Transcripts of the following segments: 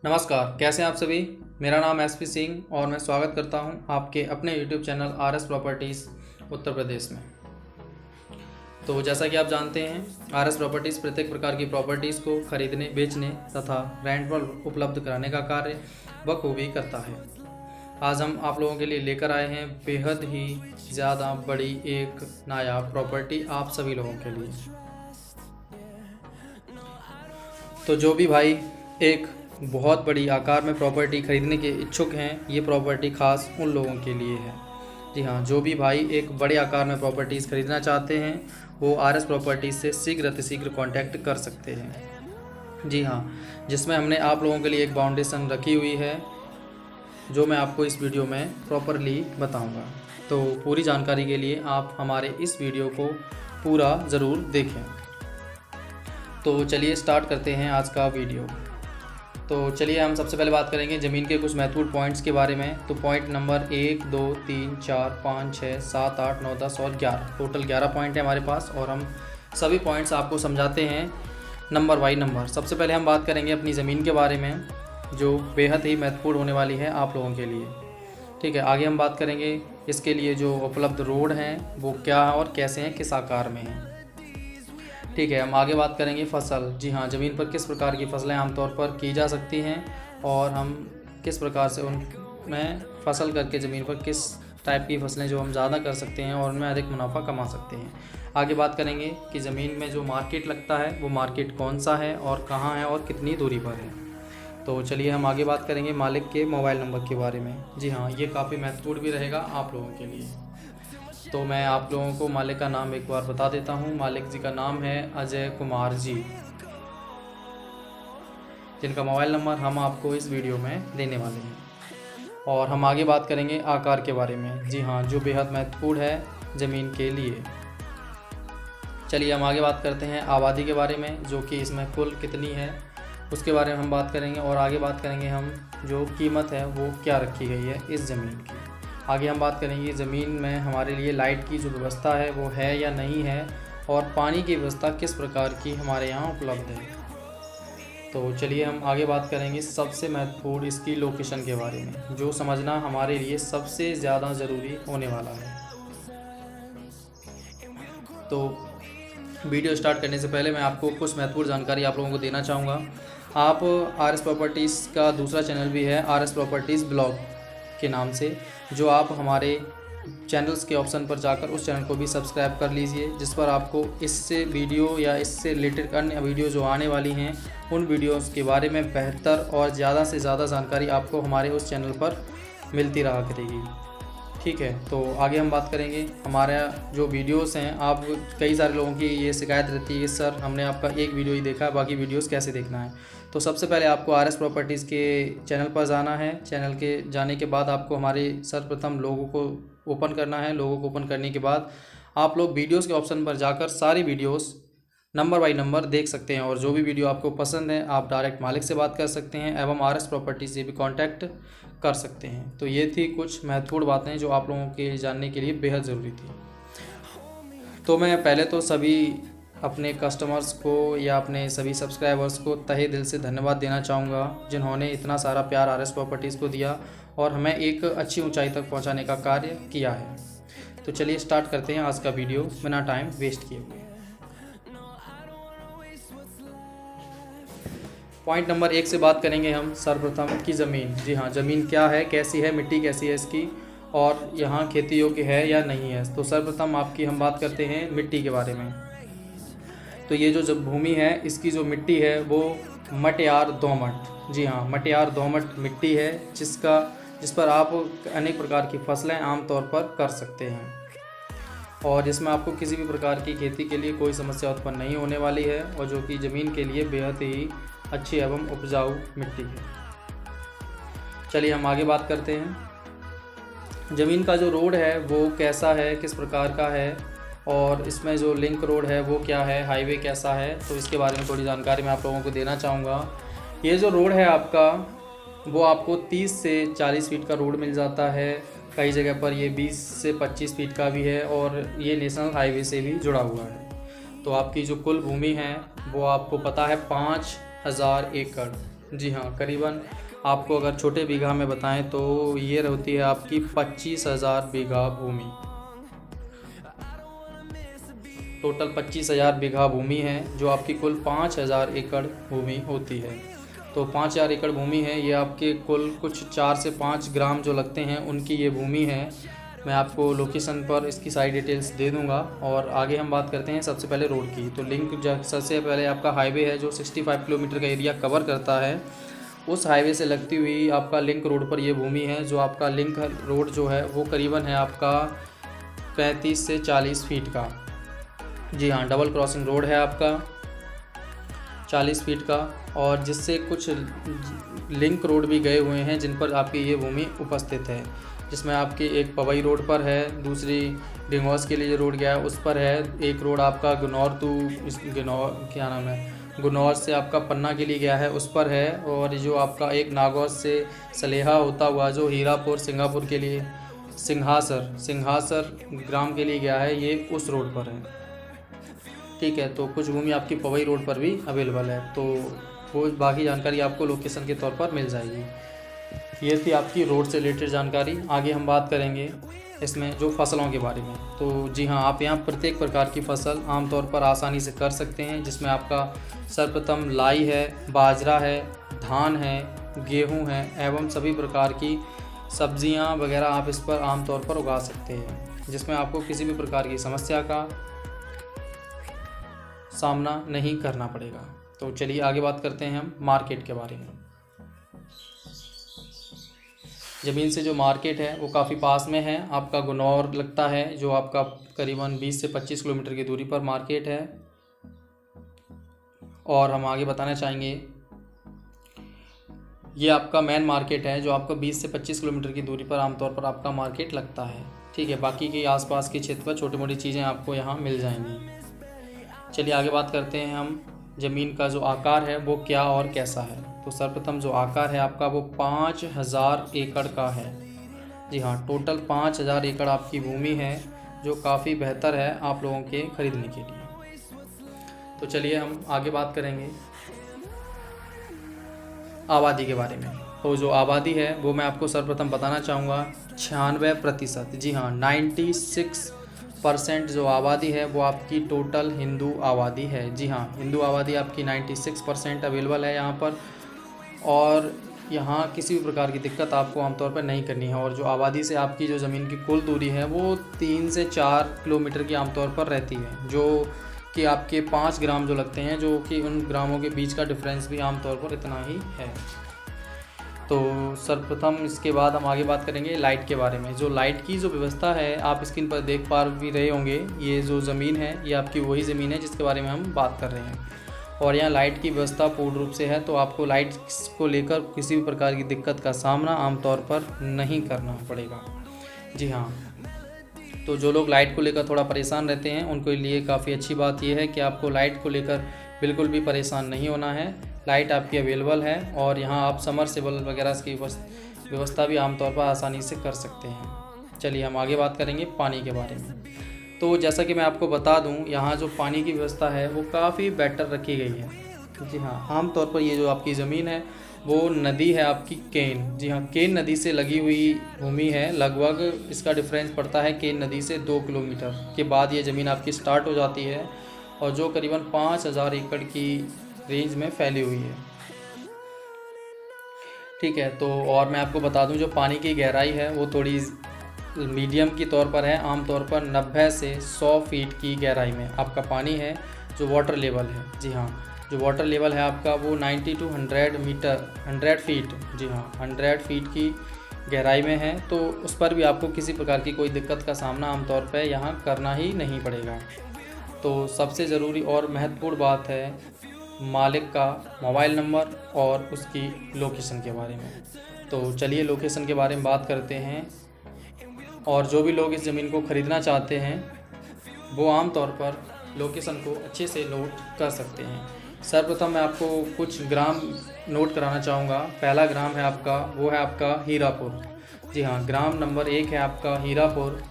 नमस्कार, कैसे हैं आप सभी। मेरा नाम एसपी सिंह और मैं स्वागत करता हूं आपके अपने YouTube channel RS properties Uttar Pradesh में। तो जैसा कि आप जानते हैं, आरएस प्रॉपर्टीज़ प्रत्येक प्रकार की प्रॉपर्टीज़ को खरीदने, बेचने तथा रेंट पर उपलब्ध कराने का कार्य बखूबी करता है। आज हम आप लोगों के लिए लेकर आए हैं बेहद ही ज़्यादा बड़ी एक नायाब प्रॉपर्टी आप सभी लोगों के लिए। तो जो भी भाई एक बहुत बड़ी आकार में प्रॉपर्टी खरीदने के इच्छुक हैं, ये प्रॉपर्टी खास उन लोगों के लिए है। जी हाँ, जो भी भाई एक बड़े आकार में प्रॉपर्टीज़ खरीदना चाहते हैं वो आरएस प्रॉपर्टीज़ से शीघ्र अतिशीघ्र कांटेक्ट कर सकते हैं। जी हाँ, जिसमें हमने आप लोगों के लिए एक फाउंडेशन रखी हुई है जो मैं आपको इस वीडियो में प्रॉपरली बताऊँगा। तो पूरी जानकारी के लिए आप हमारे इस वीडियो को पूरा ज़रूर देखें। तो चलिए स्टार्ट करते हैं आज का वीडियो। तो चलिए हम सबसे पहले बात करेंगे ज़मीन के कुछ महत्वपूर्ण पॉइंट्स के बारे में। तो पॉइंट नंबर 1, 2, 3, 4, 5, 6, 7, 8, 9, 10 और 11, टोटल 11 पॉइंट है हमारे पास और हम सभी पॉइंट्स आपको समझाते हैं नंबर बाई नंबर। सबसे पहले हम बात करेंगे अपनी ज़मीन के बारे में जो बेहद ही महत्वपूर्ण होने वाली है आप लोगों के लिए। ठीक है, आगे हम बात करेंगे इसके लिए जो उपलब्ध रोड हैं वो क्या है और कैसे हैं, किस आकार में हैं। ठीक है, हम आगे बात करेंगे फसल। जी हाँ, ज़मीन पर किस प्रकार की फसलें आमतौर पर की जा सकती हैं और हम किस प्रकार से उनमें फसल करके ज़मीन पर किस टाइप की फसलें जो हम ज़्यादा कर सकते हैं और उनमें अधिक मुनाफा कमा सकते हैं। आगे बात करेंगे कि ज़मीन में जो मार्केट लगता है वो मार्केट कौन सा है और कहाँ है और कितनी दूरी पर है। तो चलिए हम आगे बात करेंगे मालिक के मोबाइल नंबर के बारे में। जी हाँ, ये काफ़ी महत्वपूर्ण भी रहेगा आप लोगों के लिए। तो मैं आप लोगों को मालिक का नाम एक बार बता देता हूँ। मालिक जी का नाम है अजय कुमार जी, जिनका मोबाइल नंबर हम आपको इस वीडियो में देने वाले हैं। और हम आगे बात करेंगे आकार के बारे में। जी हाँ, जो बेहद महत्वपूर्ण है ज़मीन के लिए। चलिए हम आगे बात करते हैं आबादी के बारे में, जो कि इसमें कुल कितनी है उसके बारे में हम बात करेंगे। और आगे बात करेंगे हम जो कीमत है वो क्या रखी गई है इस ज़मीन की। आगे हम बात करेंगे ज़मीन में हमारे लिए लाइट की जो व्यवस्था है वो है या नहीं है और पानी की व्यवस्था किस प्रकार की हमारे यहाँ उपलब्ध है। तो चलिए हम आगे बात करेंगे सबसे महत्वपूर्ण इसकी लोकेशन के बारे में, जो समझना हमारे लिए सबसे ज़्यादा ज़रूरी होने वाला है। तो वीडियो स्टार्ट करने से पहले मैं आपको कुछ महत्वपूर्ण जानकारी आप लोगों को देना चाहूँगा। आप आरएस प्रॉपर्टीज़ का दूसरा चैनल भी है आरएस प्रॉपर्टीज़ ब्लॉग के नाम से, जो आप हमारे चैनल्स के ऑप्शन पर जाकर उस चैनल को भी सब्सक्राइब कर लीजिए, जिस पर आपको इससे वीडियो या इससे रिलेटेड अन्य वीडियो जो आने वाली हैं उन वीडियोस के बारे में बेहतर और ज़्यादा से ज़्यादा जानकारी आपको हमारे उस चैनल पर मिलती रहा करेगी। ठीक है, तो आगे हम बात करेंगे हमारा जो वीडियोस हैं। आप कई सारे लोगों की ये शिकायत रहती है कि सर हमने आपका एक वीडियो ही देखा है, बाकी वीडियोस कैसे देखना है। तो सबसे पहले आपको आरएस प्रॉपर्टीज़ के चैनल पर जाना है। चैनल के जाने के बाद आपको हमारे सर्वप्रथम लोगों को ओपन करना है। लोगों को ओपन करने के बाद आप लोग वीडियोज़ के ऑप्शन पर जाकर सारी वीडियोज़ नंबर बाई नंबर देख सकते हैं और जो भी वीडियो आपको पसंद है आप डायरेक्ट मालिक से बात कर सकते हैं एवं आरएस प्रॉपर्टी से भी कांटेक्ट कर सकते हैं। तो ये थी कुछ महत्वपूर्ण बातें जो आप लोगों के जानने के लिए बेहद ज़रूरी थी। तो मैं पहले तो सभी अपने कस्टमर्स को या अपने सभी सब्सक्राइबर्स को तहे दिल से धन्यवाद देना चाहूँगा, जिन्होंने इतना सारा प्यार आरएस प्रॉपर्टीज़ को दिया और हमें एक अच्छी ऊंचाई तक पहुँचाने का कार्य किया है। तो चलिए स्टार्ट करते हैं आज का वीडियो बिना टाइम वेस्ट किए हुए। पॉइंट नंबर 1 से बात करेंगे हम सर्वप्रथम की ज़मीन। जी हाँ, ज़मीन क्या है, कैसी है, मिट्टी कैसी है इसकी और यहाँ खेती योग्य है या नहीं है। तो सर्वप्रथम आपकी हम बात करते हैं मिट्टी के बारे में। तो ये जो भूमि है इसकी जो मिट्टी है वो मटियार दोमट, जी हाँ मटियार दोमट मिट्टी है, जिस पर आप अनेक प्रकार की फसलें आमतौर पर कर सकते हैं और इसमें आपको किसी भी प्रकार की खेती के लिए कोई समस्या उत्पन्न नहीं होने वाली है और जो कि ज़मीन के लिए बेहद ही अच्छी एवं उपजाऊ मिट्टी है। चलिए हम आगे बात करते हैं ज़मीन का जो रोड है वो कैसा है, किस प्रकार का है और इसमें जो लिंक रोड है वो क्या है, हाईवे कैसा है। तो इसके बारे में थोड़ी जानकारी मैं आप लोगों को देना चाहूँगा। ये जो रोड है आपका वो आपको 30 से 40 फीट का रोड मिल जाता है। कई जगह पर ये 20 से 25 फीट का भी है और ये नेशनल हाईवे से भी जुड़ा हुआ है। तो आपकी जो कुल भूमि है वो आपको पता है 5000 एकड़ जी हाँ, करीबन आपको अगर छोटे बीघा में बताएं तो ये होती है आपकी 25,000 बीघा भूमि। टोटल 25,000 बीघा भूमि है, जो आपकी कुल 5,000 एकड़ भूमि होती है। तो 5,000 एकड़ भूमि है, ये आपके कुल कुछ 4 से 5 ग्राम जो लगते हैं उनकी ये भूमि है। मैं आपको लोकेशन पर इसकी सारी डिटेल्स दे दूंगा। और आगे हम बात करते हैं सबसे पहले रोड की। तो लिंक सबसे पहले आपका हाईवे है जो 65 किलोमीटर का एरिया कवर करता है। उस हाईवे से लगती हुई आपका लिंक रोड पर ये भूमि है। जो आपका लिंक रोड जो है वो करीबन है आपका 35 से 40 फीट का। जी हाँ, डबल क्रॉसिंग रोड है आपका 40 फीट का, और जिससे कुछ लिंक रोड भी गए हुए हैं जिन पर आपकी ये भूमि उपस्थित है। जिसमें आपकी एक पवई रोड पर है, दूसरी डिंगोस के लिए जो रोड गया है उस पर है, एक रोड आपका गुनौर से आपका पन्ना के लिए गया है उस पर है, और जो आपका एक नागौस से सलेहा होता हुआ जो हीरापुर सिंगापुर के लिए सिंहासर ग्राम के लिए गया है, ये उस रोड पर है। ठीक है, तो कुछ भूमि आपकी पवई रोड पर भी अवेलेबल है, तो वो बाकी जानकारी आपको लोकेशन के तौर पर मिल जाएगी। ये थी आपकी रोड से रिलेटेड जानकारी। आगे हम बात करेंगे इसमें जो फसलों के बारे में। तो जी हाँ, आप यहाँ प्रत्येक प्रकार की फसल आमतौर पर आसानी से कर सकते हैं, जिसमें आपका सर्वप्रथम लाई है, बाजरा है, धान है, गेहूँ है एवं सभी प्रकार की सब्जियाँ वगैरह आप इस पर आमतौर पर उगा सकते हैं, जिसमें आपको किसी भी प्रकार की समस्या का सामना नहीं करना पड़ेगा। तो चलिए आगे बात करते हैं हम मार्केट के बारे में। ज़मीन से जो मार्केट है वो काफ़ी पास में है, आपका गुनौर लगता है जो आपका करीबन 20 से 25 किलोमीटर की दूरी पर मार्केट है। और हम आगे बताना चाहेंगे, ये आपका मेन मार्केट है जो आपका 20 से 25 किलोमीटर की दूरी पर आमतौर पर आपका मार्केट लगता है। ठीक है, बाकी के आसपास के क्षेत्र पर छोटी मोटी चीज़ें आपको यहाँ मिल जाएंगी। चलिए आगे बात करते हैं हम ज़मीन का जो आकार है वो क्या और कैसा है। तो सर्वप्रथम जो आकार है आपका वो 5,000 एकड़ का है। जी हाँ, टोटल 5,000 एकड़ आपकी भूमि है, जो काफ़ी बेहतर है आप लोगों के खरीदने के लिए। तो चलिए हम आगे बात करेंगे आबादी के बारे में। तो जो आबादी है वो मैं आपको सर्वप्रथम बताना चाहूँगा 96%। जी हाँ, 96% जो आबादी है वो आपकी टोटल हिंदू आबादी है। जी हाँ, हिंदू आबादी आपकी 96% अवेलेबल है यहाँ पर, और यहाँ किसी भी प्रकार की दिक्कत आपको आमतौर पर नहीं करनी है। और जो आबादी से आपकी जो ज़मीन की कुल दूरी है वो 3 से 4 किलोमीटर की आमतौर पर रहती है, जो कि आपके 5 ग्राम जो लगते हैं, जो कि उन ग्रामों के बीच का डिफरेंस भी आमतौर पर इतना ही है। तो सर्वप्रथम इसके बाद हम आगे बात करेंगे लाइट के बारे में। जो लाइट की जो व्यवस्था है आप स्क्रीन पर देख पा भी रहे होंगे, ये जो ज़मीन है ये आपकी वही ज़मीन है जिसके बारे में हम बात कर रहे हैं, और यहाँ लाइट की व्यवस्था पूर्ण रूप से है। तो आपको लाइट को लेकर किसी भी प्रकार की दिक्कत का सामना आमतौर पर नहीं करना पड़ेगा। जी हाँ, तो जो लोग लाइट को लेकर थोड़ा परेशान रहते हैं उनके लिए काफ़ी अच्छी बात यह है कि आपको लाइट को लेकर बिल्कुल भी परेशान नहीं होना है। लाइट आपकी अवेलेबल है, और यहाँ आप समरसेबल वगैरह की व्यवस्था भी आमतौर पर आसानी से कर सकते हैं। चलिए हम आगे बात करेंगे पानी के बारे में। तो जैसा कि मैं आपको बता दूं, यहाँ जो पानी की व्यवस्था है वो काफ़ी बेटर रखी गई है। जी हाँ, आमतौर पर ये जो आपकी ज़मीन है वो नदी है आपकी केन। जी हाँ, केन नदी से लगी हुई भूमि है। लगभग इसका डिफरेंस पड़ता है केन नदी से 2 किलोमीटर के बाद ये ज़मीन आपकी स्टार्ट हो जाती है, और जो करीबन 5,000 एकड़ की रेंज में फैली हुई है। ठीक है, तो और मैं आपको बता दूं जो पानी की गहराई है वो थोड़ी मीडियम की तौर पर है। आमतौर पर 90 से 100 फीट की गहराई में आपका पानी है जो वाटर लेवल है। जी हाँ, जो वाटर लेवल है आपका वो 90 टू 100 फीट, जी हाँ 100 फीट की गहराई में है। तो उस पर भी आपको किसी प्रकार की कोई दिक्कत का सामना आमतौर पर यहाँ करना ही नहीं पड़ेगा। तो सबसे ज़रूरी और महत्वपूर्ण बात है मालिक का मोबाइल नंबर और उसकी लोकेशन के बारे में। तो चलिए लोकेशन के बारे में बात करते हैं। और जो भी लोग इस ज़मीन को ख़रीदना चाहते हैं वो आम तौर पर लोकेशन को अच्छे से नोट कर सकते हैं। सर्वप्रथम मैं आपको कुछ ग्राम नोट कराना चाहूँगा। पहला ग्राम है आपका, वो है आपका हीरापुर। जी हाँ, ग्राम नंबर 1 है आपका हीरापुर,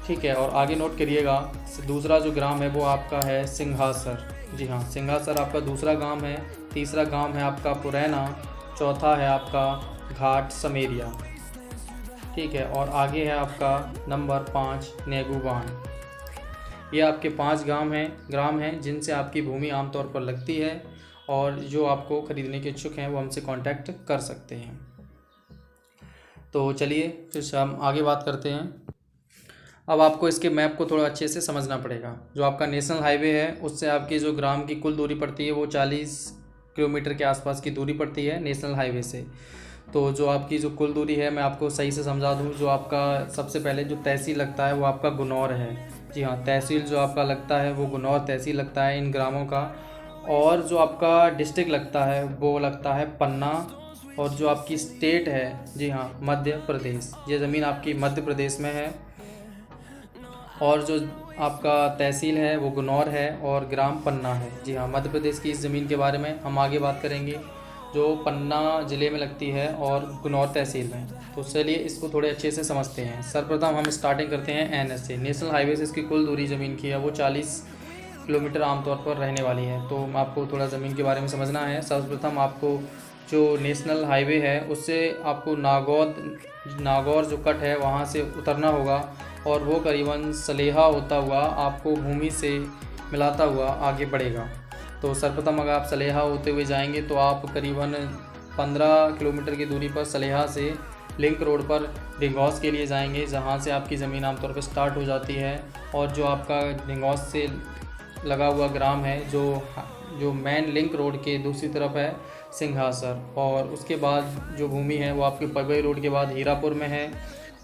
ठीक है। और आगे नोट करिएगा, दूसरा जो ग्राम है वो आपका है सिंघासर। जी हाँ, सिंघासर आपका दूसरा गांव है। तीसरा गांव है आपका पुरैना। चौथा है आपका घाट समेरिया। ठीक है। और आगे है आपका नंबर 5 नेगूबान। ये आपके 5 ग्राम हैं जिनसे आपकी भूमि आमतौर पर लगती है, और जो आपको ख़रीदने के इच्छुक हैं वो हमसे कांटेक्ट कर सकते हैं। तो चलिए फिर हम आगे बात करते हैं। अब आपको इसके मैप को थोड़ा अच्छे से समझना पड़ेगा। जो आपका नेशनल हाईवे है उससे आपकी जो ग्राम की कुल दूरी पड़ती है वो 40 किलोमीटर के आसपास की दूरी पड़ती है नेशनल हाईवे से। तो जो आपकी जो कुल दूरी है मैं आपको सही से समझा दूं, जो आपका सबसे पहले जो तहसील लगता है वो आपका गुनौर है। जी हाँ, तहसील जो आपका लगता है वो गुनौर तहसील लगता है इन ग्रामों का। और जो आपका डिस्ट्रिक्ट लगता है वो लगता है पन्ना। और जो आपकी स्टेट है, जी हाँ, मध्य प्रदेश। ये ज़मीन आपकी मध्य प्रदेश में है। और जो आपका तहसील है वो गुनौर है और ग्राम पन्ना है। जी हाँ, मध्य प्रदेश की इस ज़मीन के बारे में हम आगे बात करेंगे, जो पन्ना ज़िले में लगती है और गुनौर तहसील में। तो चलिए इसको थोड़े अच्छे से समझते हैं। सर्वप्रथम हम स्टार्टिंग करते हैं NH से। नेशनल हाईवे से इसकी कुल दूरी ज़मीन की है वो 40 किलोमीटर आमतौर पर रहने वाली है। तो आपको थोड़ा ज़मीन के बारे में समझना है। सर्वप्रथम आपको जो नेशनल हाईवे है उससे आपको नागौर जो कट है वहाँ से उतरना होगा, और वो करीबन सलेहा होता हुआ आपको भूमि से मिलाता हुआ आगे बढ़ेगा। तो सर्वप्रथम अगर आप सलेहा होते हुए जाएंगे तो आप करीबन 15 किलोमीटर की दूरी पर सलेहा से लिंक रोड पर डिंगौस के लिए जाएंगे, जहाँ से आपकी ज़मीन आमतौर पर स्टार्ट हो जाती है। और जो आपका डिंगौस से लगा हुआ ग्राम है, जो मेन लिंक रोड के दूसरी तरफ है, सिंघासर। और उसके बाद जो भूमि है वो आपकी पगबई रोड के बाद हीरापुर में है,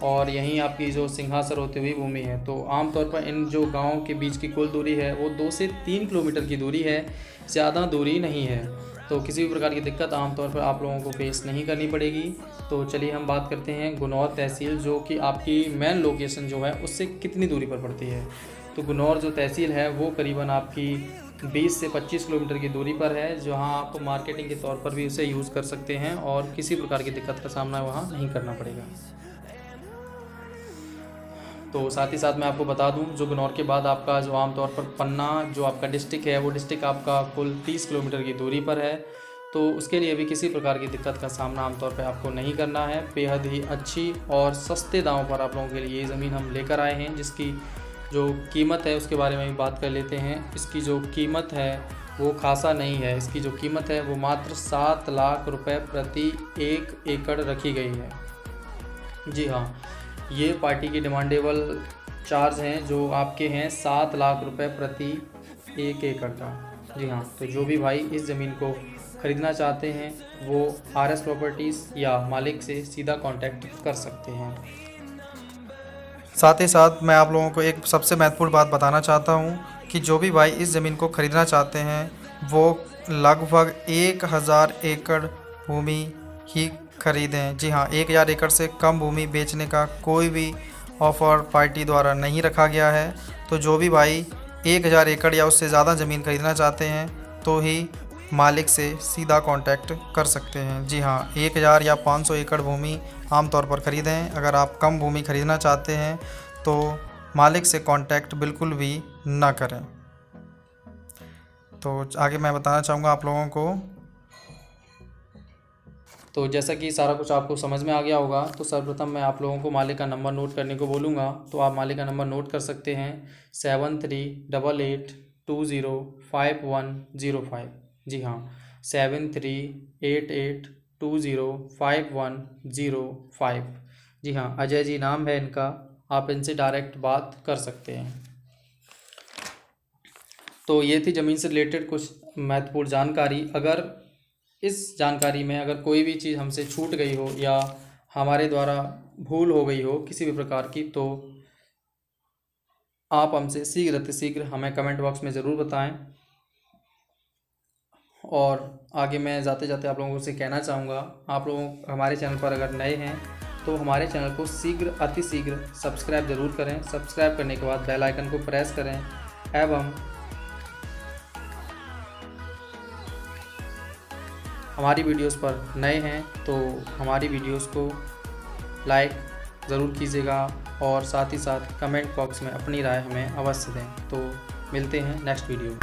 और यहीं आपकी जो सिंघासर होते हुई भूमि है। तो आमतौर पर इन जो गाँव के बीच की कुल दूरी है वो 2 से 3 किलोमीटर की दूरी है, ज़्यादा दूरी नहीं है। तो किसी भी प्रकार की दिक्कत आमतौर पर आप लोगों को फेस नहीं करनी पड़ेगी। तो चलिए हम बात करते हैं गुनौर तहसील, जो कि आपकी मेन लोकेशन जो है उससे कितनी दूरी पर पड़ती है। तो गुनौर जो तहसील है वो करीबन आपकी 20 से 25 किलोमीटर की दूरी पर है, जहां आप मार्केटिंग के तौर पर भी उसे यूज़ कर सकते हैं और किसी प्रकार की दिक्कत का सामना वहां नहीं करना पड़ेगा। तो साथ ही साथ मैं आपको बता दूं, जो गुनौर के बाद आपका जो आमतौर पर पन्ना जो आपका डिस्ट्रिक्ट है वो डिस्ट्रिक्ट आपका कुल 30 किलोमीटर की दूरी पर है। तो उसके लिए भी किसी प्रकार की दिक्कत का सामना आमतौर पर आपको नहीं करना है। बेहद ही अच्छी और सस्ते दामों पर आप लोगों के लिए ये ज़मीन हम लेकर आए हैं, जिसकी जो कीमत है उसके बारे में भी बात कर लेते हैं। इसकी जो कीमत है वो खासा नहीं है। इसकी जो कीमत है वो मात्र 7 लाख रुपए प्रति 1 एकड़ रखी गई है। जी हाँ, ये पार्टी की डिमांडेबल चार्ज हैं जो आपके हैं 7 लाख रुपए प्रति 1 एकड़ का। जी हाँ, तो जो भी भाई इस ज़मीन को ख़रीदना चाहते हैं वो RS प्रॉपर्टीज़ या मालिक से सीधा कांटेक्ट कर सकते हैं। साथ ही साथ मैं आप लोगों को एक सबसे महत्वपूर्ण बात बताना चाहता हूं कि जो भी भाई इस ज़मीन को ख़रीदना चाहते हैं वो लगभग 1000 एकड़ भूमि ही खरीदें। जी हाँ, 1000 एकड़ से कम भूमि बेचने का कोई भी ऑफ़र पार्टी द्वारा नहीं रखा गया है। तो जो भी भाई 1000 एकड़ या उससे ज़्यादा ज़मीन खरीदना चाहते हैं तो ही मालिक से सीधा कांटेक्ट कर सकते हैं। जी हाँ, 1000 या 500 एकड़ भूमि आमतौर पर ख़रीदें। अगर आप कम भूमि खरीदना चाहते हैं तो मालिक से कांटेक्ट बिल्कुल भी ना करें। तो आगे मैं बताना चाहूँगा आप लोगों को। तो जैसा कि सारा कुछ आपको समझ में आ गया होगा, तो सर्वप्रथम मैं आप लोगों को मालिक का नंबर नोट करने को बोलूँगा। तो आप मालिक का नंबर नोट कर सकते हैं 7388205105। जी हाँ, 7388205105। जी हाँ, अजय जी नाम है इनका। आप इनसे डायरेक्ट बात कर सकते हैं। तो ये थी ज़मीन से रिलेटेड कुछ महत्वपूर्ण जानकारी। अगर इस जानकारी में अगर कोई भी चीज़ हमसे छूट गई हो या हमारे द्वारा भूल हो गई हो किसी भी प्रकार की, तो आप हमसे शीघ्र हमें कमेंट बॉक्स में ज़रूर बताएं। और आगे मैं जाते जाते आप लोगों से कहना चाहूँगा, आप लोग हमारे चैनल पर अगर नए हैं तो हमारे चैनल को अति शीघ्र सब्सक्राइब ज़रूर करें। सब्सक्राइब करने के बाद बेल आइकन को प्रेस करें एवं हमारी वीडियोस पर नए हैं तो हमारी वीडियोस को लाइक ज़रूर कीजिएगा, और साथ ही साथ कमेंट बॉक्स में अपनी राय हमें अवश्य दें। तो मिलते हैं नेक्स्ट वीडियो।